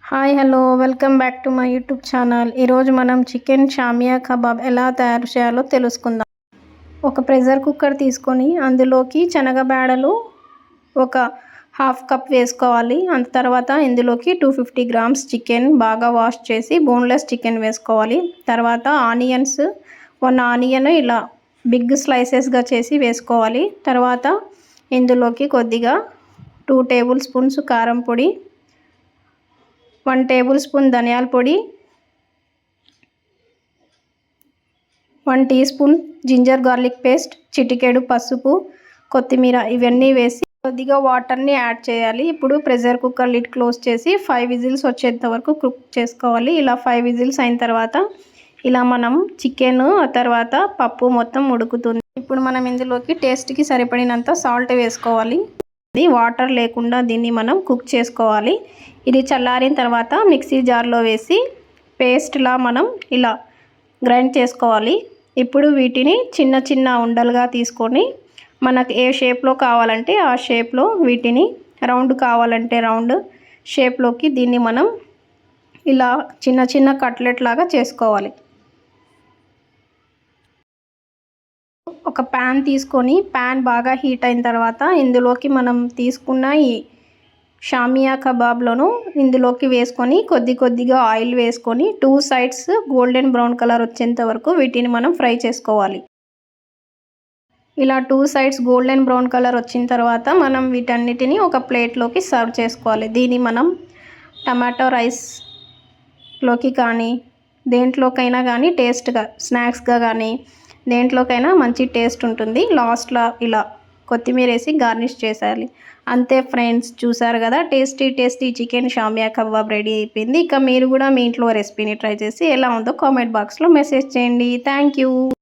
Hi hello welcome back to my YouTube channel. ఈరోజు మనం chicken షామియా kebab ఎలా తయారు చేయాలో తెలుసుకుందాం. ఒక ప్రెషర్ కుక్కర్ తీసుకొని అందులోకి శనగబేడలు ఒక హాఫ్ కప్ వేసుకోవాలి. అంత తర్వాత ఇందులోకి 250 గ్రామ్స్ చికెన్ బాగా వాష్ చేసి బోన్లెస్ చికెన్ వేసుకోవాలి. తర్వాత ఆనియన్స్ 1 ఆనియన్ ఇలా బిగ్ స్లైసెస్గా చేసి వేసుకోవాలి. తర్వాత ఇందులోకి కొద్దిగా 2 టేబుల్ స్పూన్స్ కారం పొడి, 1 టేబుల్ స్పూన్ ధనియాల పొడి, 1 teaspoon ginger garlic paste, చిటికెడు పసుపు, కొత్తిమీర ఇవన్నీ వేసి కొద్దిగా వాటర్ని యాడ్ చేయాలి. ఇప్పుడు ప్రెషర్ కుక్కర్ లిడ్ క్లోజ్ చేసి 5 విజిల్స్ వచ్చేంత వరకు కుక్ చేసుకోవాలి. ఇలా 5 విజిల్స్ అయిన తర్వాత ఇలా మనం చికెన్ తర్వాత పప్పు మొత్తం ఉడుకుతుంది. ఇప్పుడు మనం ఇందులోకి టేస్ట్కి సరిపడినంత సాల్ట్ వేసుకోవాలి. వాటర్ లేకుండా దీన్ని మనం కుక్ చేసుకోవాలి. ఇది చల్లారిన తర్వాత మిక్సీ జార్లో వేసి పేస్ట్లా మనం ఇలా గ్రైండ్ చేసుకోవాలి. ఇప్పుడు వీటిని చిన్న చిన్న ఉండలుగా తీసుకొని మనకు ఏ షేప్లో కావాలంటే ఆ షేప్లో వీటిని, రౌండ్ కావాలంటే రౌండ్ షేప్లోకి దీన్ని మనం ఇలా చిన్న చిన్న కట్లెట్ లాగా చేసుకోవాలి. ఒక ప్యాన్ తీసుకొని ప్యాన్ బాగా హీట్ అయిన తర్వాత ఇందులోకి మనం తీసుకున్న ఈ షామియా కబాబ్లను ఇందులోకి వేసుకొని కొద్దిగా ఆయిల్ వేసుకొని 2 సైడ్స్ గోల్డెన్ బ్రౌన్ కలర్ వచ్చేంత వరకు వీటిని మనం ఫ్రై చేసుకోవాలి. ఇలా 2 సైడ్స్ గోల్డెన్ బ్రౌన్ కలర్ వచ్చిన తర్వాత మనం వీటన్నిటిని ఒక ప్లేట్లోకి సర్వ్ చేసుకోవాలి. దీన్ని మనం టమాటో రైస్లోకి కానీ దేంట్లోకైనా కానీ టేస్ట్గా, స్నాక్స్గా కానీ దేంట్లోకైనా మంచి టేస్ట్ ఉంటుంది. లాస్ట్లో ఇలా కొత్తిమీర వేసి గార్నిష్ చేసేయాలి. అంతే ఫ్రెండ్స్, చూసారు కదా టేస్టీ చికెన్ షామియా కబాబ్ రెడీ అయిపోయింది. ఇక మీరు కూడా మీ ఇంట్లో రెసిపీని ట్రై చేసి ఎలా ఉందో కామెంట్ బాక్స్లో మెసేజ్ చేయండి. Thank you.